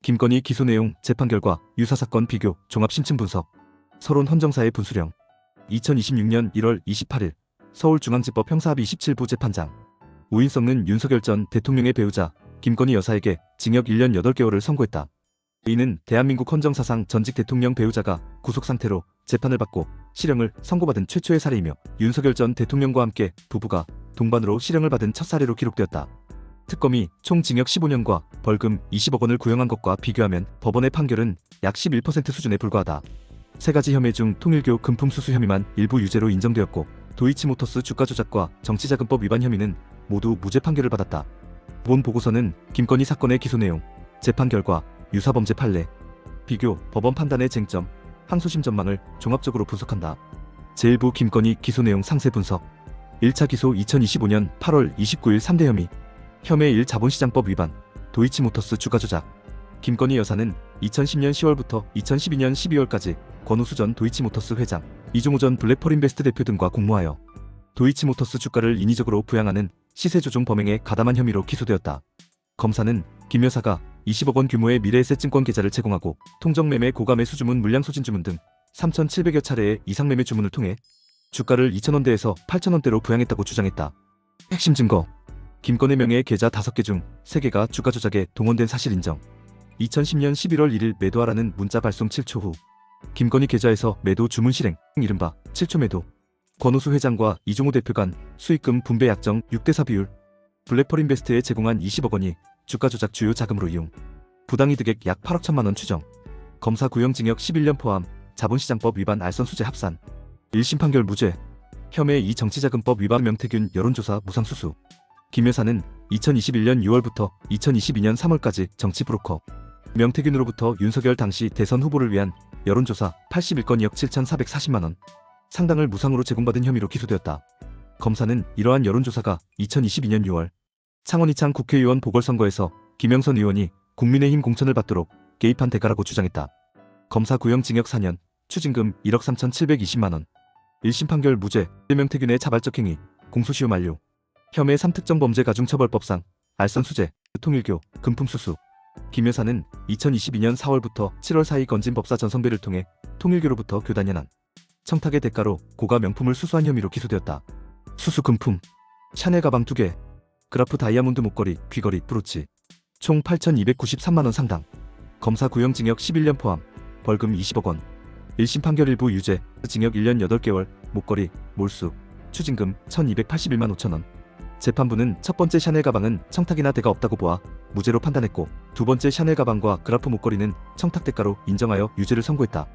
김건희 기소 내용, 재판 결과, 유사사건 비교, 종합심층 분석. 서론 헌정사의 분수령. 2026년 1월 28일 서울중앙지법 형사합의 27부 재판장. 우인성은 윤석열 전 대통령의 배우자 김건희 여사에게 징역 1년 8개월을 선고했다. 이는 대한민국 헌정사상 전직 대통령 배우자가 구속상태로 재판을 받고 실형을 선고받은 최초의 사례이며 윤석열 전 대통령과 함께 부부가 동반으로 실형을 받은 첫 사례로 기록되었다. 특검이 총 징역 15년과 벌금 20억 원을 구형한 것과 비교하면 법원의 판결은 약 11% 수준에 불과하다. 세 가지 혐의 중 통일교 금품 수수 혐의만 일부 유죄로 인정되었고 도이치모터스 주가 조작과 정치자금법 위반 혐의는 모두 무죄 판결을 받았다. 본 보고서는 김건희 사건의 기소 내용, 재판 결과, 유사범죄 판례, 비교, 법원 판단의 쟁점, 항소심 전망을 종합적으로 분석한다. 제1부 김건희 기소 내용 상세 분석. 1차 기소 2025년 8월 29일 3대 혐의. 혐의 1 자본시장법 위반, 도이치모터스 주가 조작. 김건희 여사는 2010년 10월부터 2012년 12월까지 권오수 전 도이치모터스 회장, 이종우 전 블랙펄인베스트 대표 등과 공모하여 도이치모터스 주가를 인위적으로 부양하는 시세조종 범행에 가담한 혐의로 기소되었다. 검사는 김 여사가 20억 원 규모의 미래에셋 증권 계좌를 제공하고 통정매매 고가매수 주문 물량 소진 주문 등 3,700여 차례의 이상매매 주문을 통해 주가를 2,000원대에서 8,000원대로 부양했다고 주장했다. 핵심 증거. 김건희 명의의 계좌 5개 중 3개가 주가 조작에 동원된 사실 인정. 2010년 11월 1일 매도하라는 문자 발송 7초 후 김건희 계좌에서 매도 주문 실행, 이른바 7초 매도. 권오수 회장과 이종우 대표 간 수익금 분배 약정 6대4 비율. 블랙펄인베스트에 제공한 20억 원이 주가 조작 주요 자금으로 이용. 부당이득액 약 8억 1천만 원 추정. 검사 구형 징역 11년 포함 자본시장법 위반 알선수재 합산. 1심 판결 무죄. 혐의 2 정치자금법 위반 명태균 여론조사 무상수수. 김 여사는 2021년 6월부터 2022년 3월까지 정치 브로커 명태균으로부터 윤석열 당시 대선 후보를 위한 여론조사 81건 2억 7,440만 원 상당을 무상으로 제공받은 혐의로 기소되었다. 검사는 이러한 여론조사가 2022년 6월 창원 이창 국회의원 보궐선거에서 김영선 의원이 국민의힘 공천을 받도록 개입한 대가라고 주장했다. 검사 구형 징역 4년, 추징금 1억 3,720만 원. 1심 판결 무죄. 명태균의 자발적 행위, 공소시효 만료. 혐의 3특정 범죄 가중처벌법상 알선수재, 통일교, 금품수수. 김 여사는 2022년 4월부터 7월 사이 건진 법사 전성배를 통해 통일교로부터 교단 연한, 청탁의 대가로 고가 명품을 수수한 혐의로 기소되었다. 수수 금품. 샤넬 가방 2개, 그라프 다이아몬드 목걸이, 귀걸이, 브로치. 총 8,293만 원 상당. 검사 구형 징역 11년 포함, 벌금 20억 원. 1심 판결 일부 유죄, 징역 1년 8개월, 목걸이, 몰수, 추징금 1,281만 5천 원. 재판부는 첫 번째 샤넬 가방은 청탁이나 대가 없다고 보아 무죄로 판단했고 두 번째 샤넬 가방과 그라프 목걸이는 청탁 대가로 인정하여 유죄를 선고했다.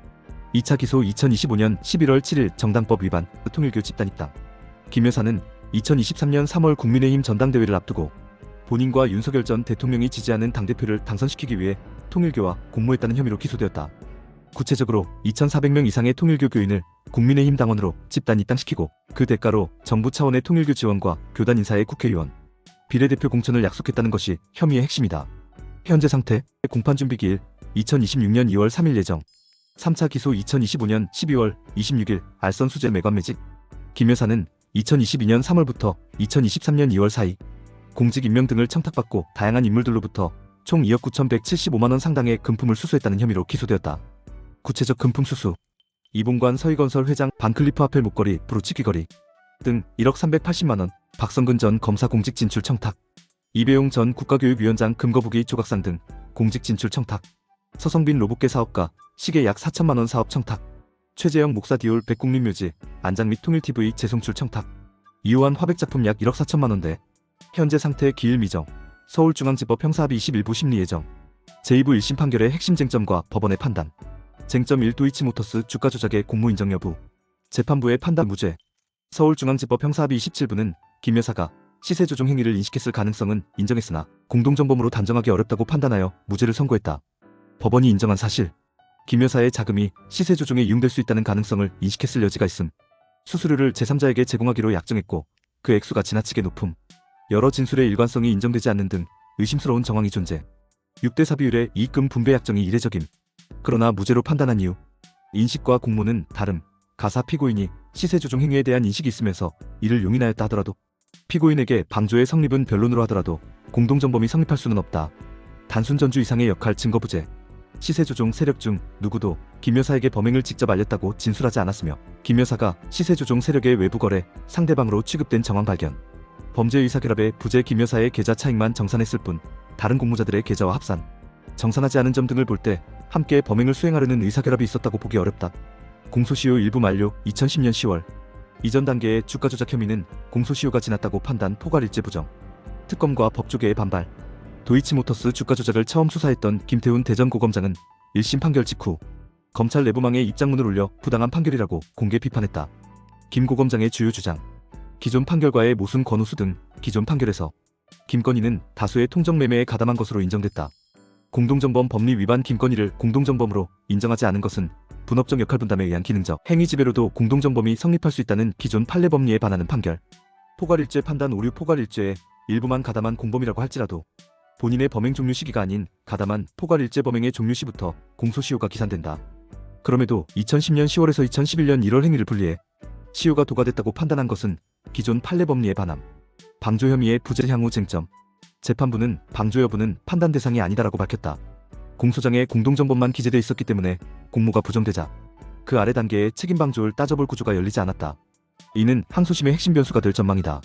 2차 기소 2025년 11월 7일 정당법 위반, 통일교 집단 입당. 김 여사는 2023년 3월 국민의힘 전당대회를 앞두고 본인과 윤석열 전 대통령이 지지하는 당대표를 당선시키기 위해 통일교와 공모했다는 혐의로 기소되었다. 구체적으로 2,400명 이상의 통일교 교인을 국민의힘 당원으로 집단 입당시키고 그 대가로 정부 차원의 통일교 지원과 교단 인사의 국회의원, 비례대표 공천을 약속했다는 것이 혐의의 핵심이다. 현재 상태, 공판 준비 기일 2026년 2월 3일 예정. 3차 기소 2025년 12월 26일 알선 수재 매관 매직. 김 여사는 2022년 3월부터 2023년 2월 사이 공직 임명 등을 청탁받고 다양한 인물들로부터 총 2억 9,175만 원 상당의 금품을 수수했다는 혐의로 기소되었다. 구체적 금품 수수. 이봉관 서희건설 회장 반클리프 아펠 목걸이, 브로치 귀걸이 등 1억 380만 원. 박성근 전 검사 공직 진출 청탁. 이배용 전 국가교육위원장 금거북이 조각상 등 공직 진출 청탁. 서성빈 로봇계 사업가 시계 약 4천만 원 사업 청탁. 최재형 목사 디올 백국민묘지 안장 및 통일TV 재송출 청탁. 이호환 화백작품 약 1억 4천만 원대. 현재 상태 기일 미정. 서울중앙지법 형사합의 21부 심리 예정. 제2부 1심 판결의 핵심 쟁점과 법원의 판단. 쟁점 1 도이치모터스 주가 조작의 공모 인정 여부. 재판부의 판단 무죄. 서울중앙지법 형사합의 27부는 김 여사가 시세조종 행위를 인식했을 가능성은 인정했으나 공동정범으로 단정하기 어렵다고 판단하여 무죄를 선고했다. 법원이 인정한 사실. 김 여사의 자금이 시세조종에 이용될 수 있다는 가능성을 인식했을 여지가 있음. 수수료를 제3자에게 제공하기로 약정했고 그 액수가 지나치게 높음. 여러 진술의 일관성이 인정되지 않는 등 의심스러운 정황이 존재. 6대4 비율의 이익금 분배 약정이 이례적임. 그러나 무죄로 판단한 이유. 인식과 공모는 다름. 가사 피고인이 시세조종 행위에 대한 인식이 있으면서 이를 용인하였다 하더라도 피고인에게 방조의 성립은 변론으로 하더라도 공동정범이 성립할 수는 없다. 단순 전주 이상의 역할 증거부재. 시세 조종 세력 중 누구도 김 여사에게 범행을 직접 알렸다고 진술하지 않았으며 김 여사가 시세 조종 세력의 외부 거래 상대방으로 취급된 정황 발견. 범죄 의사결합에 부재 김 여사의 계좌 차익만 정산했을 뿐 다른 공모자들의 계좌와 합산, 정산하지 않은 점 등을 볼 때 함께 범행을 수행하려는 의사결합이 있었다고 보기 어렵다. 공소시효 일부 만료. 2010년 10월 이전 단계의 주가 조작 혐의는 공소시효가 지났다고 판단. 포괄일제 부정. 특검과 법조계의 반발. 도이치모터스 주가 조작을 처음 수사했던 김태훈 대전고검장은 1심 판결 직후 검찰 내부망에 입장문을 올려 부당한 판결이라고 공개 비판했다. 김 고검장의 주요 주장. 기존 판결과의 모순 권우수 등 기존 판결에서 김 건희는 다수의 통정매매에 가담한 것으로 인정됐다. 공동정범 법리 위반. 김 건희를 공동정범으로 인정하지 않은 것은 분업적 역할분담에 의한 기능적 행위지배로도 공동정범이 성립할 수 있다는 기존 판례 법리에 반하는 판결. 포괄일제 판단 오류. 포괄일제에 일부만 가담한 공범이라고 할지라도 본인의 범행 종료 시기가 아닌 가담한 포괄일제 범행의 종료 시부터 공소시효가 기산된다. 그럼에도 2010년 10월에서 2011년 1월 행위를 분리해 시효가 도과됐다고 판단한 것은 기존 판례 법리에 반함. 방조 혐의의 부재. 향후 쟁점. 재판부는 방조 여부는 판단 대상이 아니다라고 밝혔다. 공소장에 공동정범만 기재돼 있었기 때문에 공모가 부정되자 그 아래 단계의 책임 방조를 따져볼 구조가 열리지 않았다. 이는 항소심의 핵심 변수가 될 전망이다.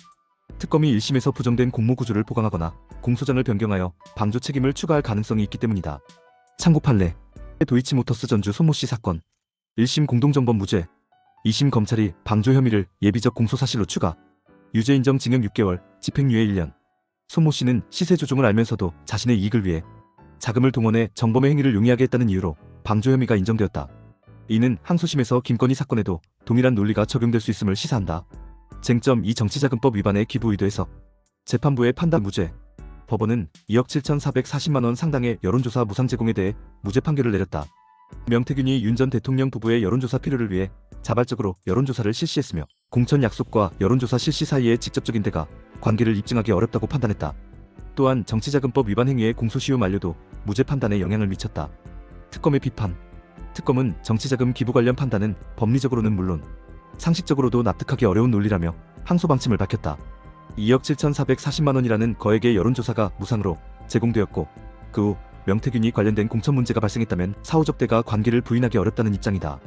특검이 1심에서 부정된 공모 구조를 보강하거나 공소장을 변경하여 방조 책임을 추가할 가능성이 있기 때문이다. 참고 판례. 도이치모터스 전주 손모씨 사건. 1심 공동정범 무죄. 2심 검찰이 방조 혐의를 예비적 공소사실로 추가. 유죄 인정. 징역 6개월, 집행유예 1년. 손모씨는 시세 조종을 알면서도 자신의 이익을 위해 자금을 동원해 정범의 행위를 용이하게 했다는 이유로 방조 혐의가 인정되었다. 이는 항소심에서 김 건희 사건에도 동일한 논리가 적용될 수 있음을 시사한다. 쟁점. 이 정치자금법 위반의 기부 의도 해석. 재판부의 판단 무죄. 법원은 2억 7,440만원 상당의 여론조사 무상 제공에 대해 무죄 판결을 내렸다. 명태균이 윤 전 대통령 부부의 여론조사 필요를 위해 자발적으로 여론조사를 실시했으며 공천 약속과 여론조사 실시 사이의 직접적인 대가 관계를 입증하기 어렵다고 판단했다. 또한 정치자금법 위반 행위의 공소시효 만료도 무죄 판단에 영향을 미쳤다. 특검의 비판. 특검은 정치자금 기부 관련 판단은 법리적으로는 물론 상식적으로도 납득하기 어려운 논리라며 항소 방침을 밝혔다. 2억 7,440만원이라는 거액의 여론조사가 무상으로 제공되었고 그 후 명태균이 관련된 공천 문제가 발생했다면 사후적 대가 관계를 부인하기 어렵다는 입장이다.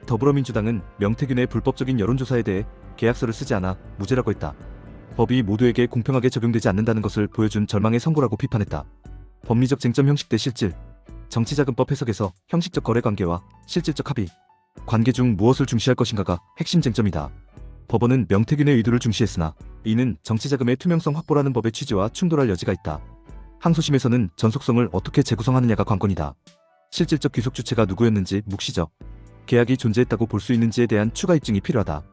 더불어민주당은 명태균의 불법적인 여론조사에 대해 계약서를 쓰지 않아 무죄라고 했다. 법이 모두에게 공평하게 적용되지 않는다는 것을 보여준 절망의 선고라고 비판했다. 법리적 쟁점. 형식 대 실질. 정치자금법 해석에서 형식적 거래관계와 실질적 합의 관계 중 무엇을 중시할 것인가가 핵심 쟁점이다. 법원은 명태균의 의도를 중시했으나 이는 정치자금의 투명성 확보라는 법의 취지와 충돌할 여지가 있다. 항소심에서는 전속성을 어떻게 재구성하느냐가 관건이다. 실질적 귀속 주체가 누구였는지, 묵시적 계약이 존재했다고 볼 수 있는지에 대한 추가 입증이 필요하다.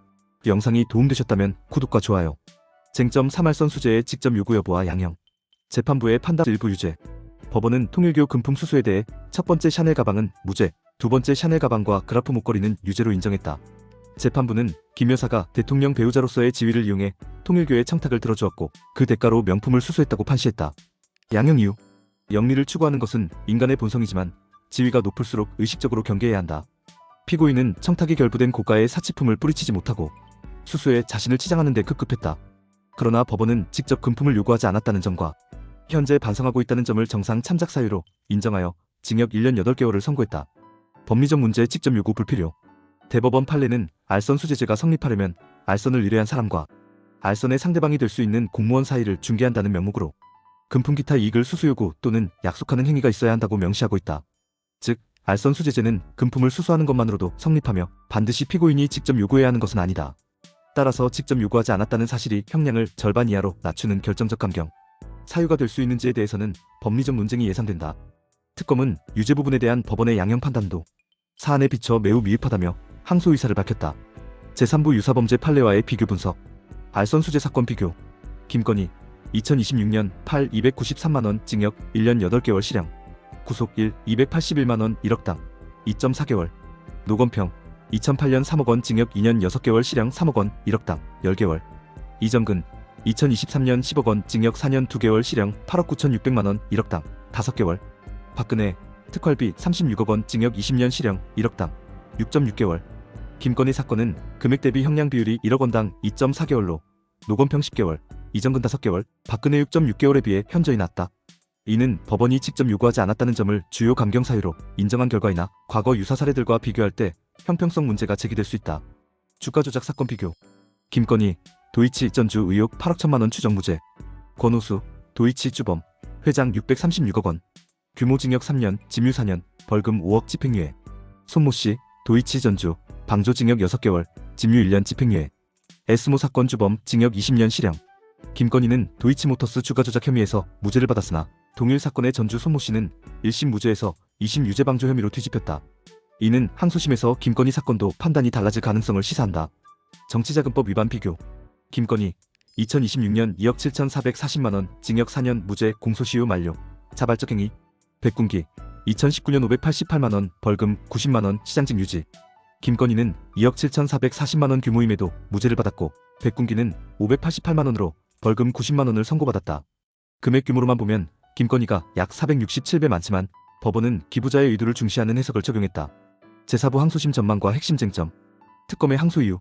영상이 도움되셨다면 구독과 좋아요. 쟁점. 3할선 수재의 직접 요구 여부와 양형. 재판부의 판단. 일부 유죄. 법원은 통일교 금품 수수에 대해 첫 번째 샤넬 가방은 무죄, 두 번째 샤넬 가방과 그라프 목걸이는 유죄로 인정했다. 재판부는 김 여사가 대통령 배우자로서의 지위를 이용해 통일교의 청탁을 들어주었고 그 대가로 명품을 수수했다고 판시했다. 양형 이유. 영리를 추구하는 것은 인간의 본성이지만 지위가 높을수록 의식적으로 경계해야 한다. 피고인은 청탁이 결부된 고가의 사치품을 뿌리치지 못하고 수수에 자신을 치장하는 데 급급했다. 그러나 법원은 직접 금품을 요구하지 않았다는 점과 현재 반성하고 있다는 점을 정상 참작 사유로 인정하여 징역 1년 8개월을 선고했다. 법리적 문제. 직접 요구 불필요. 대법원 판례는 알선 수재죄가 성립하려면 알선을 의뢰한 사람과 알선의 상대방이 될 수 있는 공무원 사이를 중개한다는 명목으로 금품 기타 이익을 수수 요구 또는 약속하는 행위가 있어야 한다고 명시하고 있다. 즉, 알선 수재죄는 금품을 수수하는 것만으로도 성립하며 반드시 피고인이 직접 요구해야 하는 것은 아니다. 따라서 직접 요구하지 않았다는 사실이 형량을 절반 이하로 낮추는 결정적 감경 사유가 될 수 있는지에 대해서는 법리적 논쟁이 예상된다. 특검은 유죄 부분에 대한 법원의 양형 판단도 사안에 비춰 매우 미흡하다며 항소 의사를 밝혔다. 제3부 유사범죄 판례와의 비교 분석. 알선 수재 사건 비교. 김건희 2026년 8 293만원 징역 1년 8개월 실형. 구속 1 281만원 1억당 2.4개월. 노건평 2008년 3억원 징역 2년 6개월 실형 3억원 1억당 10개월. 이정근 2023년 10억원 징역 4년 2개월 실형 8억 9,600만원 1억당 5개월. 박근혜 특활비 36억원 징역 20년 실형 1억당 6.6개월. 김건희 사건은 금액 대비 형량 비율이 1억원당 2.4개월로 노건평 10개월, 이정근 5개월, 박근혜 6.6개월에 비해 현저히 낮다. 이는 법원이 직접 요구하지 않았다는 점을 주요 감경 사유로 인정한 결과이나 과거 유사 사례들과 비교할 때 형평성 문제가 제기될 수 있다. 주가 조작 사건 비교. 김건희, 도이치 전주 의혹 8억 1천만 원 추정 무죄. 권오수, 도이치 주범, 회장 636억 원. 규모 징역 3년, 집유 4년, 벌금 5억 집행유예. 손모씨, 도이치 전주, 방조 징역 6개월, 집유 1년 집행유예. S모 사건 주범, 징역 20년 실형. 김건희는 도이치모터스 주가 조작 혐의에서 무죄를 받았으나 동일 사건의 전주 손모씨는 1심 무죄에서 2심 유죄 방조 혐의로 뒤집혔다. 이는 항소심에서 김건희 사건도 판단이 달라질 가능성을 시사한다. 정치자금법 위반 비교. 김건희, 2026년 2억 7,440만 원, 징역 4년 무죄 공소시효 만료. 자발적 행위. 백군기, 2019년 588만 원, 벌금 90만 원, 시장직 유지. 김건희는 2억 7,440만 원 규모임에도 무죄를 받았고 백군기는 588만 원으로 벌금 90만 원을 선고받았다. 금액 규모로만 보면 김건희가 약 467배 많지만 법원은 기부자의 의도를 중시하는 해석을 적용했다. 제4부 항소심 전망과 핵심 쟁점. 특검의 항소 이유.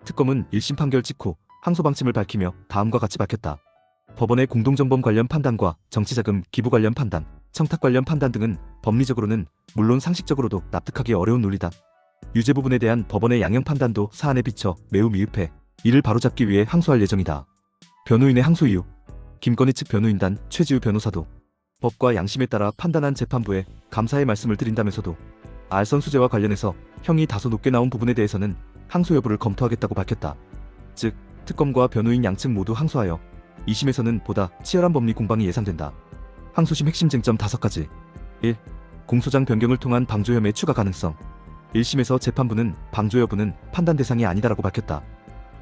특검은 1심 판결 직후 항소 방침을 밝히며 다음과 같이 밝혔다. 법원의 공동정범 관련 판단과 정치자금 기부 관련 판단, 청탁 관련 판단 등은 법리적으로는 물론 상식적으로도 납득하기 어려운 논리다. 유죄 부분에 대한 법원의 양형 판단도 사안에 비춰 매우 미흡해 이를 바로잡기 위해 항소할 예정이다. 변호인의 항소 이유. 김건희 측 변호인단 최지우 변호사도 법과 양심에 따라 판단한 재판부에 감사의 말씀을 드린다면서도 알선 수재와 관련해서 형이 다소 높게 나온 부분에 대해서는 항소 여부를 검토하겠다고 밝혔다. 즉, 특검과 변호인 양측 모두 항소하여 2심에서는 보다 치열한 법리 공방이 예상된다. 항소심 핵심 쟁점 5가지. 1. 공소장 변경을 통한 방조 혐의 추가 가능성. 1심에서 재판부는 방조 여부는 판단 대상이 아니다라고 밝혔다.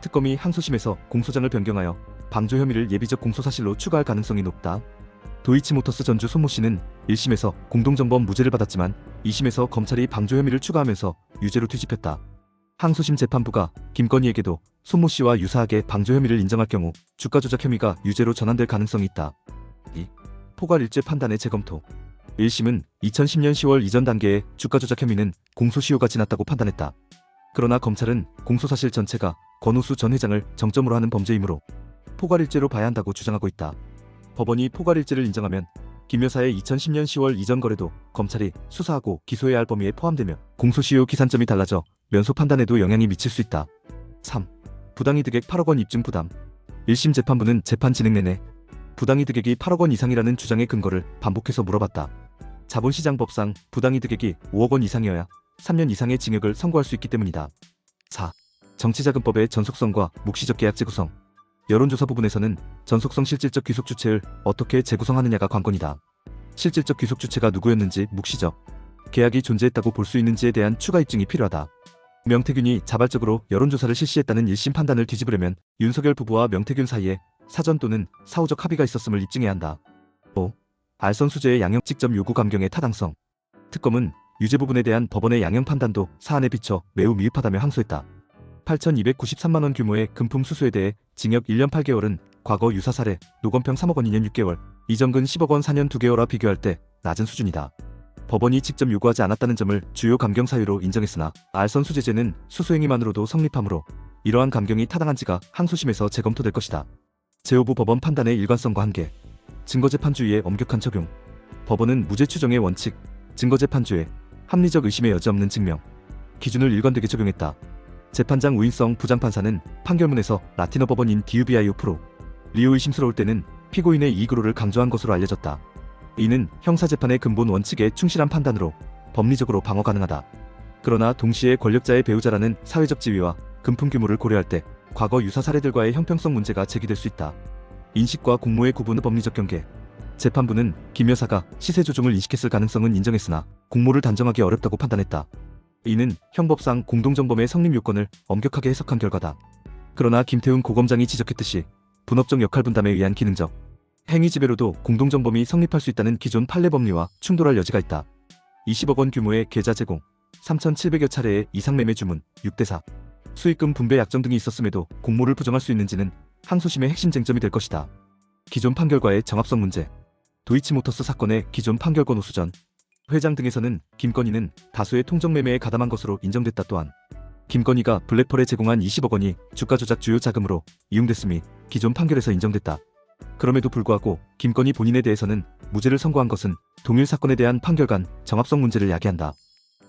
특검이 항소심에서 공소장을 변경하여 방조 혐의를 예비적 공소사실로 추가할 가능성이 높다. 도이치모터스 전주 손모씨는 1심에서 공동정범 무죄를 받았지만 2심에서 검찰이 방조 혐의를 추가하면서 유죄로 뒤집혔다. 항소심 재판부가 김건희에게도 손모씨와 유사하게 방조 혐의를 인정할 경우 주가 조작 혐의가 유죄로 전환될 가능성이 있다. 2. 포괄일죄 판단의 재검토. 1심은 2010년 10월 이전 단계의 주가 조작 혐의는 공소시효가 지났다고 판단했다. 그러나 검찰은 공소사실 전체가 권오수 전 회장을 정점으로 하는 범죄이므로 포괄일죄로 봐야 한다고 주장하고 있다. 법원이 포괄일죄를 인정하면 김 여사의 2010년 10월 이전 거래도 검찰이 수사하고 기소해야 할 범위에 포함되며 공소시효 기산점이 달라져 면소 판단에도 영향이 미칠 수 있다. 3. 부당이득액 8억 원 입증 부담. 1심 재판부는 재판 진행 내내 부당이득액이 8억 원 이상이라는 주장의 근거를 반복해서 물어봤다. 자본시장법상 부당이득액이 5억 원 이상이어야 3년 이상의 징역을 선고할 수 있기 때문이다. 4. 정치자금법의 전속성과 묵시적 계약 재구성. 여론조사 부분에서는 전속성 실질적 귀속 주체를 어떻게 재구성하느냐가 관건이다. 실질적 귀속 주체가 누구였는지 묵시적 계약이 존재했다고 볼 수 있는지에 대한 추가 입증이 필요하다. 명태균이 자발적으로 여론조사를 실시했다는 1심 판단을 뒤집으려면 윤석열 부부와 명태균 사이에 사전 또는 사후적 합의가 있었음을 입증해야 한다. 5. 알선 수재의 양형 직접 요구 감경의 타당성. 특검은 유죄 부분에 대한 법원의 양형 판단도 사안에 비춰 매우 미흡하다며 항소했다. 8,293만 원 규모의 금품 수수에 대해 징역 1년 8개월은 과거 유사 사례 노건평 3억 원 2년 6개월, 이정근 10억 원 4년 2개월과 비교할 때 낮은 수준이다. 법원이 직접 요구하지 않았다는 점을 주요 감경 사유로 인정했으나 알선 수재죄는 수수행위만으로도 성립하므로 이러한 감경이 타당한지가 항소심에서 재검토될 것이다. 제5부 법원 판단의 일관성과 한계. 증거재판주의의 엄격한 적용. 법원은 무죄 추정의 원칙, 증거재판주의, 합리적 의심의 여지 없는 증명 기준을 일관되게 적용했다. 재판장 우인성 부장판사는 판결문에서 라틴어 법원인 디우비아이오 프로 리오 의심스러울 때는 피고인의 이익으로를 강조한 것으로 알려졌다. 이는 형사재판의 근본 원칙에 충실한 판단으로 법리적으로 방어 가능하다. 그러나 동시에 권력자의 배우자라는 사회적 지위와 금품 규모를 고려할 때 과거 유사 사례들과의 형평성 문제가 제기될 수 있다. 인식과 공모의 구분의 법리적 경계. 재판부는 김 여사가 시세 조종을 인식했을 가능성은 인정했으나 공모를 단정하기 어렵다고 판단했다. 이는 형법상 공동정범의 성립 요건을 엄격하게 해석한 결과다. 그러나 김태훈 고검장이 지적했듯이 분업적 역할 분담에 의한 기능적 행위 지배로도 공동정범이 성립할 수 있다는 기존 판례 법리와 충돌할 여지가 있다. 20억 원 규모의 계좌 제공, 3,700여 차례의 이상매매 주문, 6대4, 수익금 분배 약정 등이 있었음에도 공모를 부정할 수 있는지는 항소심의 핵심 쟁점이 될 것이다. 기존 판결과의 정합성 문제. 도이치모터스 사건의 기존 판결과 노수전 회장 등에서는 김건희는 다수의 통정매매에 가담한 것으로 인정됐다. 또한 김건희가 블랙펄에 제공한 20억 원이 주가 조작 주요 자금으로 이용됐음이 기존 판결에서 인정됐다. 그럼에도 불구하고 김건희 본인에 대해서는 무죄를 선고한 것은 동일 사건에 대한 판결 간 정합성 문제를 야기한다.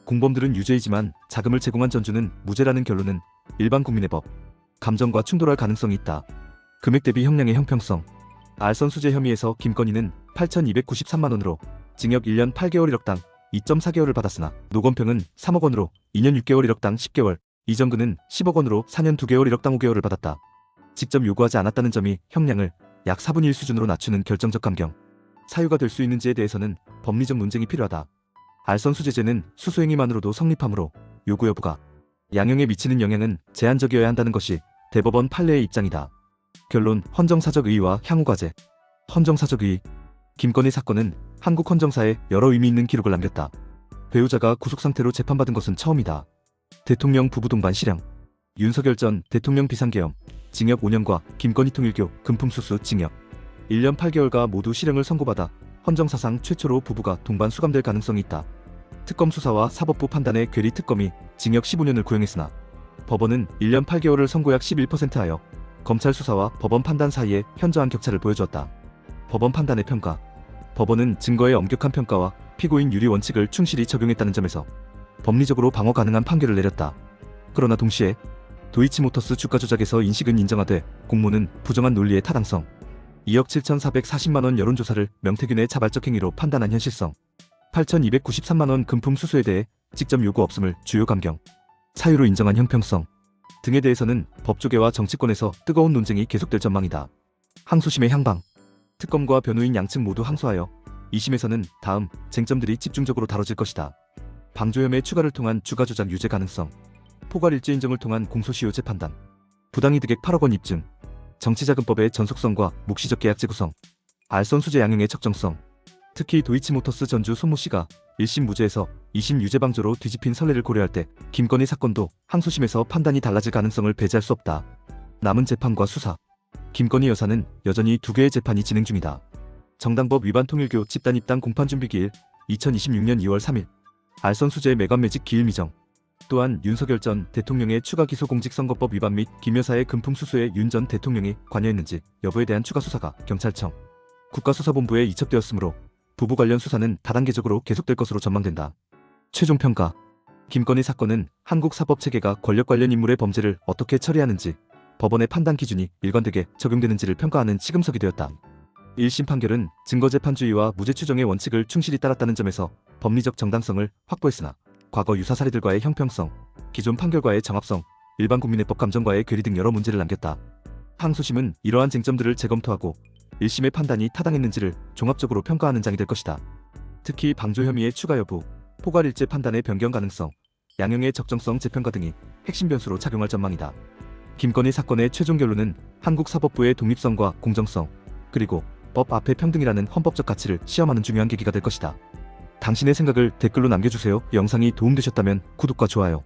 공범들은 유죄이지만 자금을 제공한 전주는 무죄라는 결론은 일반 국민의 법, 감정과 충돌할 가능성이 있다. 금액 대비 형량의 형평성. 알선 수재 혐의에서 김건희는 8,293만 원으로 징역 1년 8개월 1억당 2.4개월을 받았으나 노건평은 3억 원으로 2년 6개월 1억당 10개월, 이정근은 10억 원으로 4년 2개월 1억당 5개월을 받았다. 직접 요구하지 않았다는 점이 형량을 약 4분의 1 수준으로 낮추는 결정적 감경. 사유가 될 수 있는지에 대해서는 법리적 논쟁이 필요하다. 알선 수재죄는 수수행위만으로도 성립하므로 요구 여부가 양형에 미치는 영향은 제한적이어야 한다는 것이 대법원 판례의 입장이다. 결론. 헌정사적 의의와 향후과제. 헌정사적 의의. 김건희 사건은 한국 헌정사에 여러 의미 있는 기록을 남겼다. 배우자가 구속상태로 재판받은 것은 처음이다. 대통령 부부 동반 실형. 윤석열 전 대통령 비상계엄 징역 5년과 김건희 통일교 금품수수 징역 1년 8개월가 모두 실형을 선고받아 헌정사상 최초로 부부가 동반 수감될 가능성이 있다. 특검 수사와 사법부 판단의 괴리 특검이 징역 15년을 구형했으나 법원은 1년 8개월을 선고 약 11% 하여 검찰 수사와 법원 판단 사이에 현저한 격차를 보여주었다. 법원 판단의 평가. 법원은 증거의 엄격한 평가와 피고인 유리 원칙을 충실히 적용했다는 점에서 법리적으로 방어 가능한 판결을 내렸다. 그러나 동시에 도이치모터스 주가 조작에서 인식은 인정하되 공모는 부정한 논리의 타당성, 2억 7,440만 원 여론조사를 명태균의 자발적 행위로 판단한 현실성, 8,293만 원 금품 수수에 대해 직접 요구 없음을 주요 감경, 사유로 인정한 형평성 등에 대해서는 법조계와 정치권에서 뜨거운 논쟁이 계속될 전망이다. 항소심의 향방. 특검과 변호인 양측 모두 항소하여 2심에서는 다음 쟁점들이 집중적으로 다뤄질 것이다. 방조혐의 추가를 통한 주가조작 유죄 가능성, 포괄일죄 인정을 통한 공소시효 재판단, 부당이득액 8억 원 입증, 정치자금법의 전속성과 묵시적 계약제 구성, 알선 수재 양형의 적정성. 특히 도이치모터스 전주 손모 씨가 1심 무죄에서 2심 유죄 방조로 뒤집힌 선례를 고려할 때 김건희 사건도 항소심에서 판단이 달라질 가능성을 배제할 수 없다. 남은 재판과 수사. 김건희 여사는 여전히 2개의 재판이 진행 중이다. 정당법 위반 통일교 집단 입당 공판 준비 기일 2026년 2월 3일. 알선 수재 매관 매직 기일 미정. 또한 윤석열 전 대통령의 추가 기소 공직선거법 위반 및 김 여사의 금품 수수에 윤 전 대통령이 관여했는지 여부에 대한 추가 수사가 경찰청, 국가수사본부에 이첩되었으므로 부부 관련 수사는 다단계적으로 계속될 것으로 전망된다. 최종 평가. 김건희 사건은 한국 사법체계가 권력 관련 인물의 범죄를 어떻게 처리하는지 법원의 판단 기준이 일관되게 적용되는지를 평가하는 시금석이 되었다. 1심 판결은 증거재판주의와 무죄 추정의 원칙을 충실히 따랐다는 점에서 법리적 정당성을 확보했으나 과거 유사 사례들과의 형평성, 기존 판결과의 정합성, 일반 국민의 법 감정과의 괴리 등 여러 문제를 남겼다. 항소심은 이러한 쟁점들을 재검토하고 1심의 판단이 타당했는지를 종합적으로 평가하는 장이 될 것이다. 특히 방조 혐의의 추가 여부, 포괄일죄 판단의 변경 가능성, 양형의 적정성 재평가 등이 핵심 변수로 작용할 전망이다. 김건희 사건의 최종 결론은 한국 사법부의 독립성과 공정성, 그리고 법 앞에 평등이라는 헌법적 가치를 시험하는 중요한 계기가 될 것이다. 당신의 생각을 댓글로 남겨주세요. 영상이 도움되셨다면 구독과 좋아요,